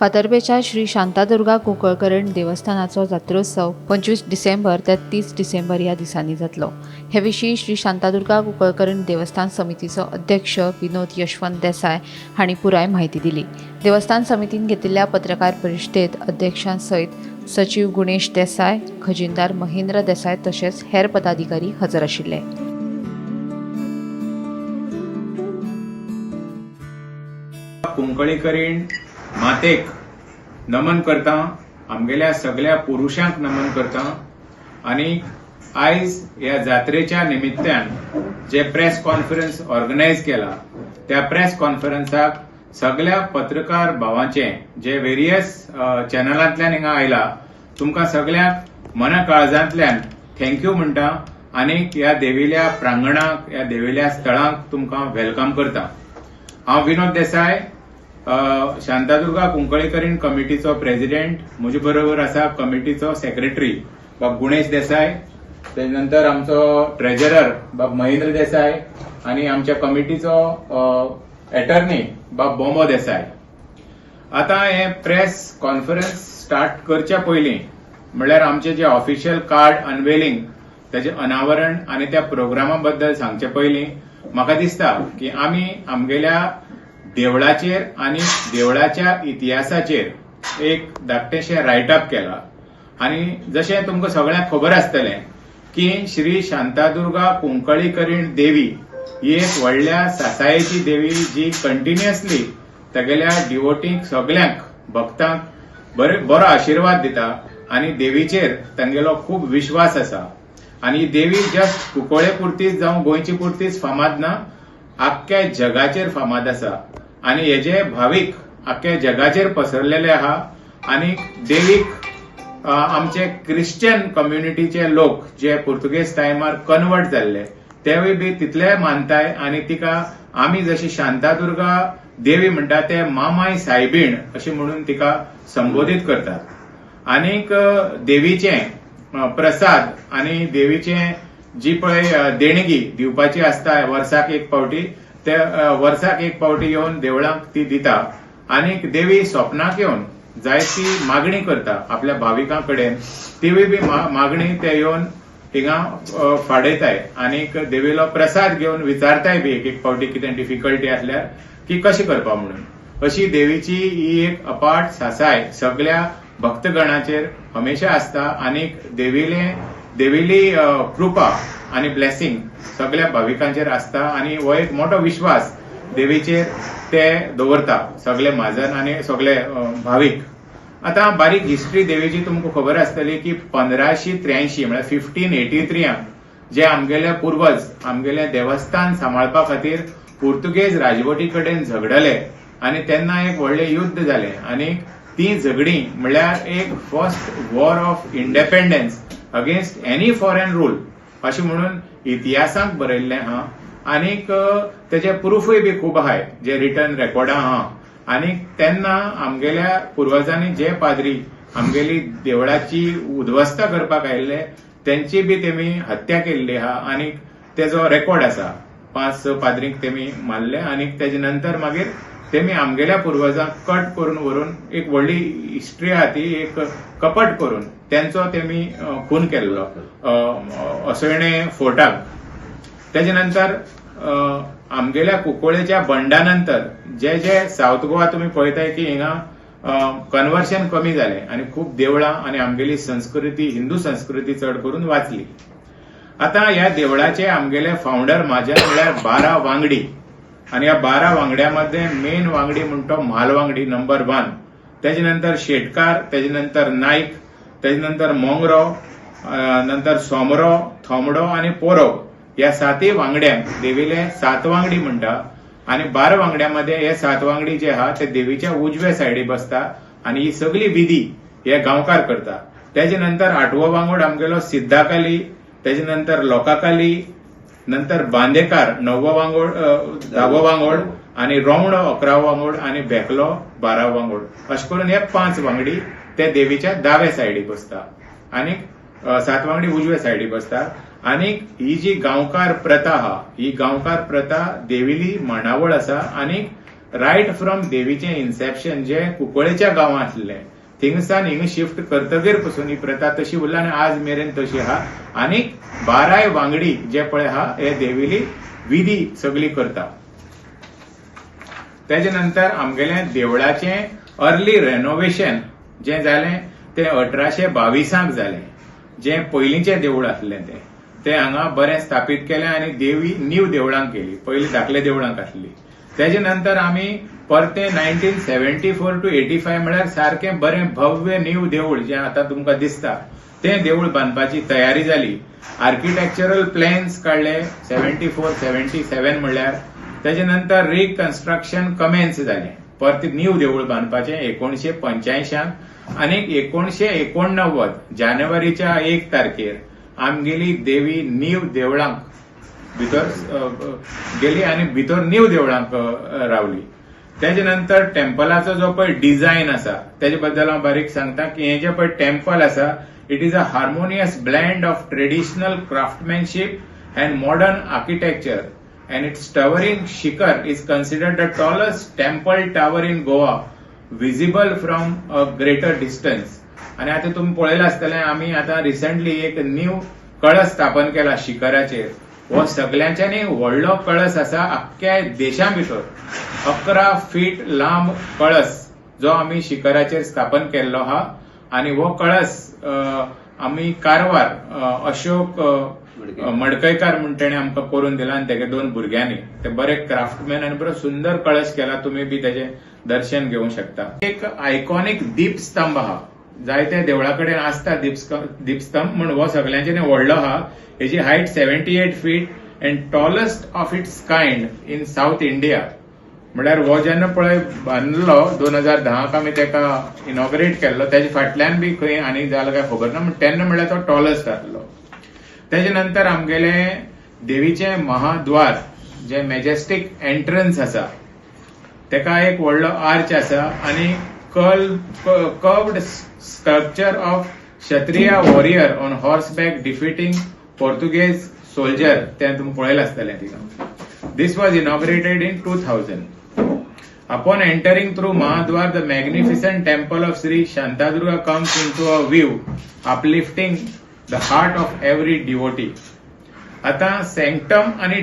फातर्पेच्या श्री शांतादुर्गा कुंकळकरण देवस्थानाचो जात्रोत्सव 25 डिसेंबर ते 30 डिसेंबर ह्या दिसांनी जातलो। हे विशीं श्री शांतादुर्गा कुंकळकरण देवस्थान समितीचो अध्यक्ष विनोद यशवंत देसाय हांणी पुराय म्हायती दिली। देवस्थान समितीन घेतिल्ल्या पत्रकार परिशदेंत अध्यक्षां सयत सचिव गुणेश देसाय, खजिनदार महेंद्र देसाय तशेंच हेर पदाधिकारी हजर आशिल्ले। कुंकळीकरीण मातेक नमन करता, आमगेल्या सगळ्या पुरुषांक नमन करता आणि आयज ह्या जात्रेच्या निमित्तान जे प्रेस कॉन्फरन्स ऑर्गनायज केला त्या प्रेस कॉन्फरन्साक सगळ्या पत्रकार भावांचे जे वेरियस चॅनलांतल्यान हिंगा आयला तुमकां सगळ्यांक मना काळजांतल्यान थँक्यू म्हणटा आणि ह्या देविल्या प्रांगणाक ह्या देविल्या स्थळांक तुमकां वेलकम करता। हांव विनोद देसाय, शांतादुर्गा कुंकळीकरण कमिटीचो प्रेसिडेंट। म्हजे बरोबर आसा कमिटीचो सेक्रेटरी बाब गुणेश देसाय, त्यानंतर आमचो ट्रेजरर बाब महेंद्र देसाय आणि आमच्या कमिटीचो अटॉर्नी बाब बोमो देसाय। आता हे प्रेस कॉन्फरन्स स्टार्ट करच्या पयलीं म्हळ्यार आमचे जे ऑफिशियल कार्ड अनवेलिंग त्याचे अनावरण आणि त्या प्रोग्रामा बद्दल सांगचे पयलीं म्हाका दिसता की आमी आमगेल्या देवळाचेर आणि देवळाच्या इतिहासाचेर एक धाकटेशें रायटअप केला। आणि जशें तुमकां सगळ्यांक खबर आसतलें की श्री शांतादुर्गा कुंकळीकरण देवी ही एक व्हडल्या सासायेची देवी जी कंटिन्युअसली तेगेल्या डिवोटींक सगळ्यांक भक्तांक बरो आशीर्वाद दिता आणि देवीचेर तांगेलो खूब विश्वास आसा। आणि ही देवी जस्ट कुंकळे पुरतीच जावं गोंयची पुरतीच फामाद ना, आख्ख्या जगाचेर फामाद आसा आणि हेजे भावीक आख्ख्या जगाचेर पसरलेले आहा। आणि देवीक आमचे क्रिश्चन कम्युनिटीचे लोक जे पुर्तुगेज टायमार कन्वर्ट जाल्ले तेवूय बी तितले मानताय आणि तिका आमी जशी शांतादुर्गा देवी म्हणटा ते मामाय सायबीण अशी म्हणून तिका संबोधित करतात। आनीक देवीचे प्रसाद आणि देवीचे जी पळय देणगी दिवपाची आसता वर्साक एक फावटी ते वर्साक एक फावटी येवन देवळांक ती दिता। आणि देवी स्वप्नाक येवन जायती मागणी करता आपल्या भाविकां कडेन, तीवूय बी मागणी ते येवन थिंगा फाडयताय आणि देवीलो प्रसाद घेवन विचारताय बी एक फावटी कितें डिफिकल्टी आसल्यार की कशी करपा म्हणून। अशी देवीची ही एक अपाट सासाय सगळ्या भक्तगणाचेर हमेशा आसता आणि देविली कृपा आणि ब्लेसिंग सगळ्या भाविकांचेर आसता आणि हो एक मोठो विश्वास देवीचेर ते दवरता सगळे महाजन आणि सगळे भाविक। आता बारीक हिस्ट्री देवीची तुमकां खबर आसतली की 1583 म्हळ्यार 1583 जे आमगेले पूर्वज आमगेले देवस्थान सांबाळपा खातीर पुर्तुगेज राजवटी कडेन झगडले आणि तेन्ना एक व्हडले युद्ध जाले आणि ती झगडी म्हळ्यार एक first war of independence against any foreign rule अशें म्हणून इतिहासांत बरयल्लें आहा। आनीक तेजे प्रूफूय बी खूब आहाय जे रिटर्न रेकॉर्डां आहा। आनी तेन्ना आमगेल्या पुर्वजांनी जे पाद्री आमगेली देवळाची उध्वस्त करपाक आयिल्ले त्यांची बी तेमी हत्या केल्ली आहा आणि तेजो रेकॉर्ड आसा। 5-6 पाद्रींक तेमी मारले आणि तेजे नंतर मागीर तेमी आमगेल्या पुर्वजांक कट करून व्हरून एक व्हडली हिस्ट्री आहा ती एक कपट करून त्यांचो तेमी खून केल्लो असोयणे फोर्टाक। तेजे नंतर आमगेल्या कुंकळेच्या बंडानंतर जे जे साऊथ गोवा तुम्ही पळयताय की हिंगा कन्वर्शन कमी जाले आणि खूप देवळां आणि आमगेली संस्कृती हिंदू संस्कृती चड करून वाचली। आता ह्या देवळाचे आमगेले फाउंडर महाजन म्हळ्यार 12 वांगडी आणि या 12 वांगड्यामध्ये मेन वांगडी म्हणतो म्हालवांगडी नंबर 1, त्याच्या नंतर शेटकार, त्याच्या नंतर नाईक, त्याच्या नंतर मोंगरो, नंतर सोमरो, थोमडो आणि पोरो या 7 वांगड्यांक देवीले 7 वांगडी म्हणटा। आणि 12 वांगड्यामध्ये हे 7 वांगडी जे आहा ते देवीच्या उजव्या सायडी बसता आणि ही सगळी विधी हे गांवकार करता। त्याच्या नंतर 8वो वांगड आमगेलो सिद्धाकाली, त्याच्या नंतर लोकाकाली, नंतर बांदेकार 9वो वांगड, 10वो वांगड आणि रोवणो 11वो वांगड आणि बेकलो 12वो वांगड अशें करून हे 5 वांगडी ते देवीच्या दाव्या सायडीक बसता आणि 7 वांगडी उजव्या सायडीक बसता। आणि ही जी गांवकार प्रथा आहा ही गांवकार प्रथा देविली मांडावळ आसा आणि रायट फ्रॉम देवीचें इन्सेप्शन जे कुंकळेच्या गांवांत आसलें थिंगसान हिंग शिफ्ट करतकीर पासून ही प्रथा तशी उरल्या आनी आज मेरेन तशी आहा आनी 12 वांगडी जे पळय आहा हे देविली विधी सगळी करता. तेजे नंतर आमगेले देवळाचें अर्ली रेनोवेशन जे जालें ते 1822 जालें. जे पयलींचें देवूळ आसलें ते हांगा बरें स्थापीत केलें आनी देवी नीव देवळां केली. पयलीं धाकले देवळांक आसली. तेजे नंतर आमी परते 1974 to 85 म्हळ्यार सारकें बरें भव्य नीव देवूळ जें आतां तुमकां दिसता तें देवूळ बांदपाची तयारी जाली. आर्किटेक्चरल प्लॅन्स काडले 74-77 म्हळ्यार. तेजे नंतर रिकन्स्ट्रक्शन कमेन्स जालें. परत नीव देवूळ बांदपाचें 1985 आनी 1989 जानेवारीच्या 1 तारखेर आमगेली देवी नीव देवळांक भितर गेली आनी भितर नीव देवळांक रावली. तेजे नंतर टेम्पलाचो जो पळय डिझायन आसा तेजे बद्दल हांव बारीक सांगता की हे जे पळय टेम्पल आसा it is a harmonious blend of traditional craftsmanship and modern architecture and its towering shikhar is considered the tallest temple tower in Goa, visible from a greater distance. आणि आता तुम्ही पळयला आसतलें आमी आता रिसेंटली एक न्यू कळस स्थापन केला शिखराचेर. हो सगळ्यांच्यानी व्हडलो कळस आसा अख्ख्या देशा भितर. 11 फीट लांब कळस जो आमी शिखराचेर स्थापन केल्लो आहा आनी हो कळस आमी कारवार अशोक मडकयकार म्हण तेणे आमकां करून दिला आनी तेगे 2 भुरग्यांनी ते बरे क्राफ्टमॅन आनी बरो सुंदर कळश केला. तुम्ही बी तेजे दर्शन घेवंक शकता. एक आयकॉनिक दीपस्तंभ आहा जायते देवळा कडेन आसता दीपस्तंभ म्हण हो सगळ्यांच्यानी व्हडलो आहा. हेची height 78 feet and tallest of its kind in south India. म्हळ्यार हो जेन्ना पळय बांदलो 2010 आमी तेका इनॉग्रेट केल्लो तेजे फाटल्यान बी खंय आनी जालें काय खबर ना तेन्ना म्हळ्यार तो टॉलेस्ट आसलो. तेजे नंतर आमगेले देवीचे महाद्वार जे मॅजेस्टिक एंट्रन्स आसा तेका एक व्हडलो आर्च आसा आनी curved sculpture of Kshatriya warrior on horseback defeating Portuguese soldier ते तुम्ही पळयलां आसतलें थिंगा. This was inaugurated in 2000. Upon entering through Mahadwar, the magnificent temple of Sri Shantadurga comes into a view, uplifting the heart of every devotee. आता sanctum आणि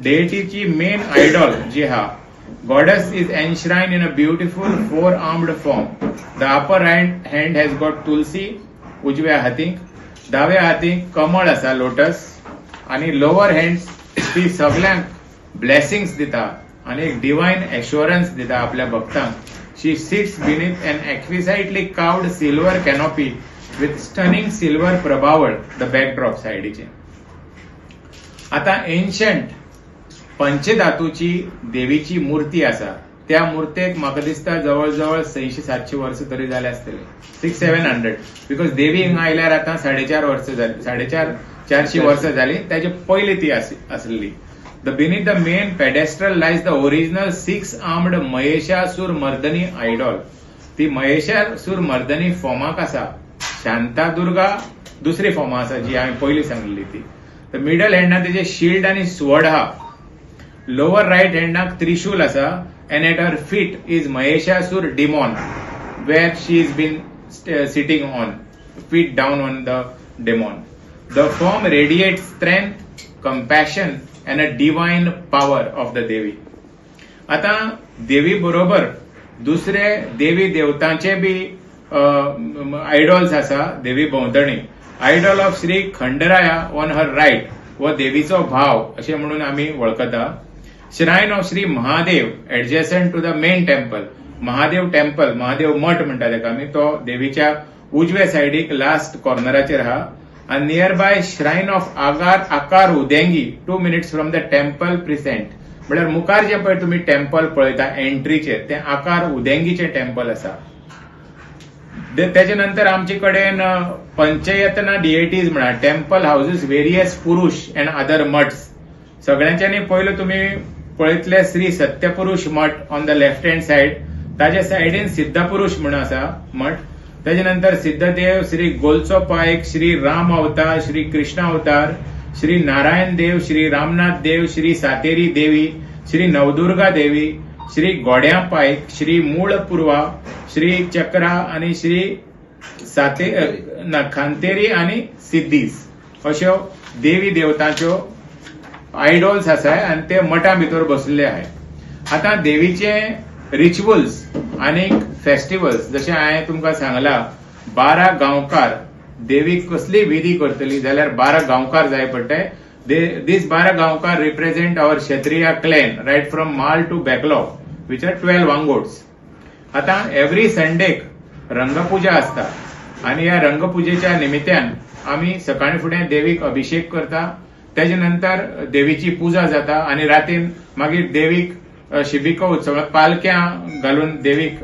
deity ची main idol जी हा goddess is enshrined in a beautiful 4-armed form. The upper hand has got Tulsi उजव्या हातीक, दाव्या हातीक कमळ आसा लोटस आणि लोअर हँड ती सगळ्यांक ब्लेसिंग्स दिता आणि एक डिवाइन एश्योरन्स दिता आपल्या भक्तांक. She sits beneath an exquisitely carved silver canopy with stunning silver प्रभावळ द बॅकड्रॉप साइडीचे. आता एन्शंट पंचधातूची देवीची मूर्ती आसा त्या मूर्तेक म्हाका दिसता जवळ 600-700 वर्ष तरी जाले आसतले. 600-700 बिकॉज देवी हिंगा आयल्यार आता 4.5 वर्ष जाली 450 वर्ष जाली. त्याचे पयली ती आसली. Beneath the main pedestal lies the original 6-armed Mahishasura Mardini idol. ती महिषासुर मर्दनी फॉर्माक आसा. शांतादुर्गा दुसरी फॉर्मा आसा जी हांवें पयली सांगलेली ती. मिडल हँडाक तेजे शिल्ड आनी स्वड आहा. लोअर रायट हँडाक त्रिशूल आसा and at her feet is Mahishasur demon where she is been sitting on, feet down on the demon. The form radiates strength, compassion and a divine power of the Devi. आता देवी बरोबर दुसरे देवी देवतांचे बी idols आसा देवी भोंवतणी. Idol of Shri Khandaraya on her right व देवीचो भाव अशें म्हणून आमी वळखता. Shrine of Shri Mahadev adjacent to the main temple. Mahadev temple Mahadev Math म्हणटा तेका आमी तो देवीच्या उजव्या सायडीक लास्ट कॉर्नराचेर आहा. and nearby shrine of आकार उदेंगी 2 minutes from the temple present. म्हळ्यार मुखार जे पळय तुम्ही टेम्पल पळयता एंट्रीचेर ते आकार उदेंगीचे टेम्पल आसा. त्याच्या नंतर आमचे कडेन पंचयतना डिएटीज म्हणा temple houses various Purush and other मठ्स. सगळ्यांच्यानी पयलो तुम्ही पळयतले Shri Satyapurush Math on the left hand side. ताच्या सायडीन सिद्धपुरुष म्हणून आसा मठ. त्याच्या नंतर सिद्धदेव, श्री गोलचो पायक, श्री राम अवतार, श्री कृष्ण अवतार, श्री नारायण देव, श्री रामनाथ देव, श्री सातेरी देवी, श्री नवदुर्गा देवी श्री गोड्या पायक, श्री मूळ पूर्वा, श्री चक्रा आणि श्री खांतेरी आणि सिद्धीस अश्यो देवी देवतांच्यो आयडॉल्स आसाय आणि ते मठा भितर बसलेले आहे. आता देवीचे रिच्युअल्स आणि फेस्टिवल्स जशें हांवें तुमकां सांगला 12 गांवकार देवीक कसली विधी करतली जाल्यार 12 गांवकार जाय पडटाय. These 12 गांवकार रिप्रेझेंट आवर क्षत्रिय क्लॅन राईट फ्रॉम माल टू बॅकलॉग विच आर 12 वांगोड्स. आता एव्हरी संडेक रंगपूजा असता आणि या रंगपुजेच्या निमित्यान आम्ही सकाळी फुडें देवीक अभिषेक करता. तेजे नंतर देवीची पूजा जाता आणि रातीन मागीर देवीक शिबिका उत्सवात पालख्या घालून देवीक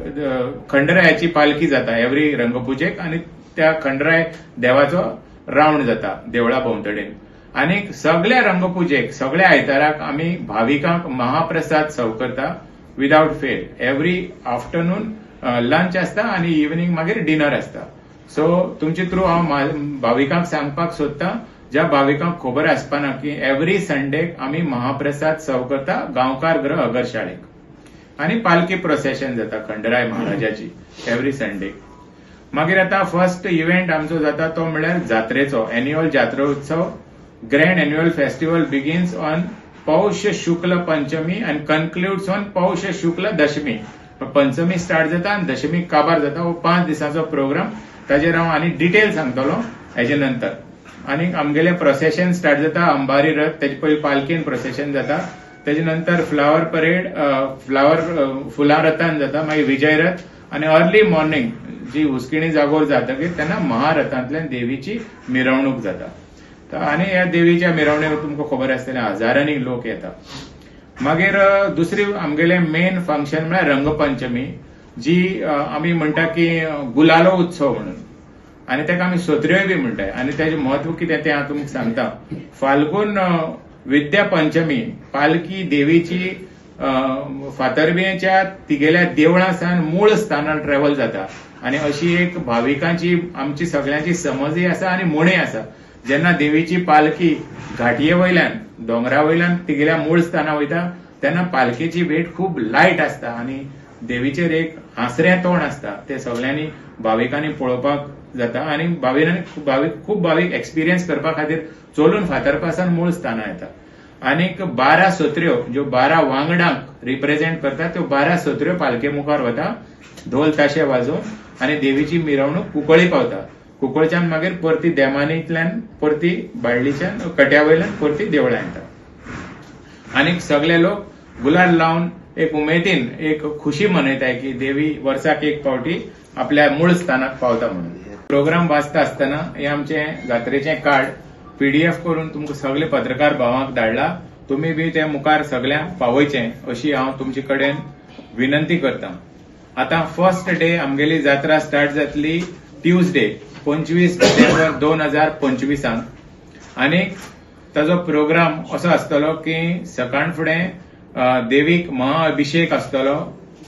खंडरायाची पालखी जाता एव्हरी रंगपुजेक आणि त्या खंडराय देवाचो रावंड जाता देवळा भोंवतडेन. आणि सगळ्या रंगपुजेक सगळ्या आयताराक आम्ही भाविकांक महाप्रसाद सर्व करता without fail. Every afternoon lunch असता आणि इव्हनिंग मागीर डिनर असता. सो तुमचे थ्रू हांव भाविकांक सांगपाक सोदता ज्या भाविकांक खबर आसपाना की एव्हरी संडेक आम्ही महाप्रसाद सर्व करता गांवकार ग्रह अगरशाळेक आणि पालखी प्रोसेशन जाता खंडराय महाराजाची एव्हरी संडे. मागीर आता फर्स्ट इव्हेंट आमचो जाता तो म्हणल्यार जात्रेचो annual jatra utsav. Grand annual festival begins on Paush Shukla Panchami and concludes on Paush Shukla Dashami. Panchami start जाता आणि दशमी काबार जाता. हो 5 दिसांचो प्रोग्राम. ताजेर हांव आनी डिटेल सांगतलो हेजे नंतर. आणि आमगेले प्रोसेशन स्टार्ट जाता अंबारी रथ तेजे पयलीं पालखीन प्रोसेशन जाता. तेजे नंतर फ्लावर परेड फुलां रथान जाता. मागीर विजय रथ आणि अर्ली मॉर्निंग जी हुस्किणी जागोर जातकीर तेन्ना महारथांतल्यान देवीची मिरवणूक जाता. आणि ह्या देवीच्या मिरवणुकीक तुमकां खबर आसतलें हजारांनी लोक येता. मागीर दुसरी आमगेले मेन फंक्शन म्हळ्यार रंगपंचमी जी आमी म्हणटा की गुलालो उत्सव म्हणून आणि ताका आमी सोत्र्योय बी म्हणटाय. आणि तेजें म्हत्व कितें तें हांव तुमकां सांगता. फाल्गून विद्या पंचमी पालखी देवीची फातर्बेच्या तिगेल्या देवळां सावन मूळ स्थानार ट्रॅव्हल जाता. आणि अशी एक भाविकांची आमची सगळ्यांची समजय आसा आणि मोणय आसा. जेन्ना देवीची पालखी घाटये वयल्यान दोंगरा वयल्यान तिगेल्या मूळ स्थाना वयता तेन्ना पालखेची वेट खूब लायट आसता आणि देवीचेर एक हांसरें तोंड आसता. ते सगळ्यांनी भाविकांनी पळोवपाक जाता आणि खूब भाविक एक्सपिरियन्स करपा खातीर चलून फातर्पासान मूळ स्थाना येता. आनीक 12 सोत्र्यो ज्यो 12 वांगडांक रिप्रेझेंट करता त्यो 12 सोत्र्यो पालखे मुखार वता ढोल ताशे वाजोवन आणि देवीची मिरवणूक कुंकळी पावता. कुंकळच्यान मागीर परती देमानींतल्यान परती बाळ्ळीच्यान कट्या वयल्यान परती देवळां येता. आनीक सगळे लोक गुलाल लावन एक उमेदीन एक खुशी मनयताय की देवी वर्साक एक फावटी आपल्या मूळ स्थानाक पावता म्हणून. प्रोग्राम वाचता आसतना हे आमचे जात्रेचे कार्ड PDF करून तुमकां सगळे पत्रकार भावांक धाडला. तुम्ही बी ते मुखार सगळ्यांक पावयचें अशी हांव तुमचे कडेन विनंती करता. आता फर्स्ट डे आमगेली जात्रा स्टार्ट जातली ट्युजडे 25 डिसेंबर 2025 आणि ताजो प्रोग्राम असो आसतलो की सकाळ फुडें देवीक महाअभिषेक आसतलो.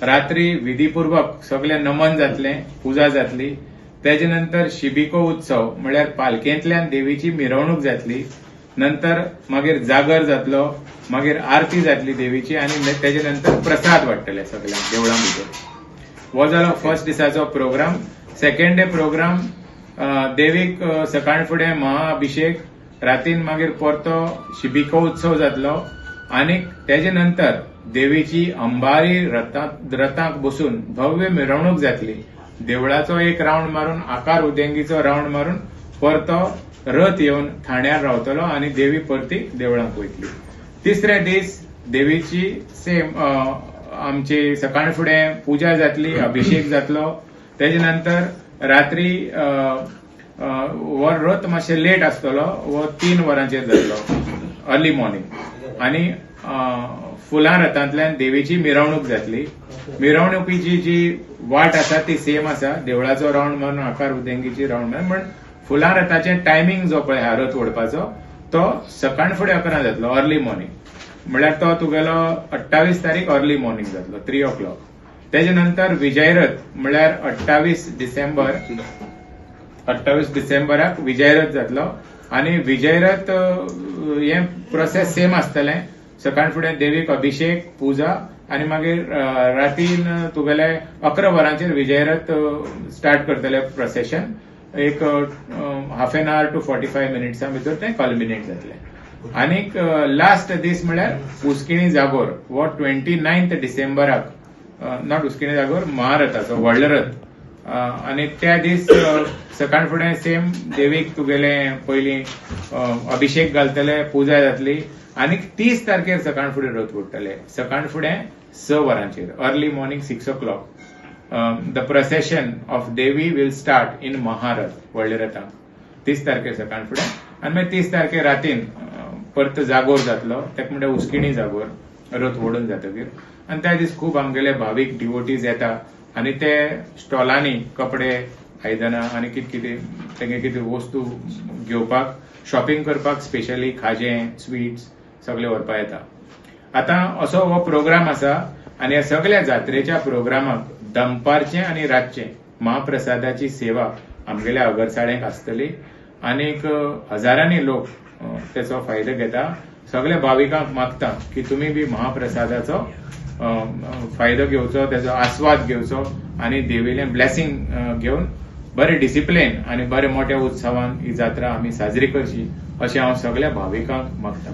रात्री विधीपूर्वक सगळे नमन जातले पूजा जातली. तेजे नंतर शिबिको उत्सव म्हळ्यार पालखेंतल्यान देवीची मिरवणूक जातली. नंतर मागीर जागर जातलो. मागीर आरती जातली देवीची आणि तेजे नंतर प्रसाद वाडटले सगळ्यांक देवळां भितर. हो जालो फर्स्ट दिसाचो प्रोग्राम. सेकंड डे प्रोग्राम देवीक सकाळ फुडें महाअभिषेक. रातीन मागीर परतो शिबिको उत्सव जातलो आणि तेजे नंतर देवीची अंबारी रथांक बसून भव्य मिरवणूक जातली. देवळाचो एक राउंड मारून आकार उदेंगीचो राउंड मारून परतो रथ येवन ठाण्यार रावतलो आणि देवी परती देवळांक वयतली. तिसरे दीस देवीची सेम आमची सकाळ फुडें पूजा जातली अभिषेक जातलो. तेजे नंतर रात्री हो रथ मातशें लेट आसतलो. हो 3 वरांचेर जातलो अर्ली मॉर्निंग. आणि फुलां रथांतल्यान देवीची मिरवणूक जातली. मिरवणुकीची जी वाट आसा ती सेम आसा. देवळाचो राउंड मारून आकार उदेंगीची राउंड मारून. पण फुलां रथाचे टायमिंग जो पळय हा रथ ओडपाचो तो सकाळ फुडें 11 जातलो अर्ली मॉर्निंग. म्हळ्यार तो तुगेलो 28 तारीख अर्ली मॉर्निंग जातलो 3 o'clock. तेजे नंतर विजयरथ म्हळ्यार 28 डिसेंबराक विजयरथ जातलो. आणि विजयरथ हे प्रोसेस सेम आसतलें. सकाळ फुडें देवीक अभिषेक पूजा आनी मागीर रातीन तुगेले 11 वरांचेर विजयरथ स्टार्ट करतले प्रोसेशन. एक हाफ एन आवर टू 45 मिनिट्सां भितर तें कल्मिनेट जातलें. आनीक लास्ट दीस म्हळ्यार उस्किणी जागोर वो 29 डिसेंबराक, नॉट उस्किणी जागोर, महारथाचो व्हडलो रथ. आनी त्या दीस सकाळ फुडें सेम देवीक तुगेले पयलीं अभिषेक घालतले, पुजा जातली. आनीक 30 तारखेर सकाळ फुडें रथ ओडटले. सकाळ फुडें 6 वरांचेर, early morning 6 o'clock. The procession of Devi will start in Maharथ, व्हडले रथाक 30 तारखेर सकाळ फुडें. आनी मागीर 30 तारखेर रातीन परत जागोर जातलो, तेका म्हणटा उस्किणी जागोर, रथ ओडून जातकीर. आनी त्या दीस खूब आमगेले भावीक डिवोटीज येता आनी ते स्टॉलांनी कपडे, आयदनां आनी कितें तेंगे कितें वस्तू घेवपाक, शॉपिंग करपाक, स्पेशली खाजें, स्वीट्स सगळे व्हरपाक येता. आतां असो हो प्रोग्राम आसा आनी ह्या सगळ्या जात्रेच्या प्रोग्रामाक दनपारचें आनी रातचें महाप्रसादाची सेवा आमगेल्या अगरसाळेक आसतली. आनीक हजारांनी लोक तेचो फायदो घेता. सगळ्या भाविकांक मागता की तुमी बी महाप्रसादाचो फायदो घेवचो, तेचो आस्वाद घेवचो आनी देविलें ब्लेसिंग घेवन बरे डिसिप्लिन आनी बरे मोठ्या उत्सवान ही जात्रा आमी साजरी करची, अशें हांव सगळ्या भाविकांक मागता.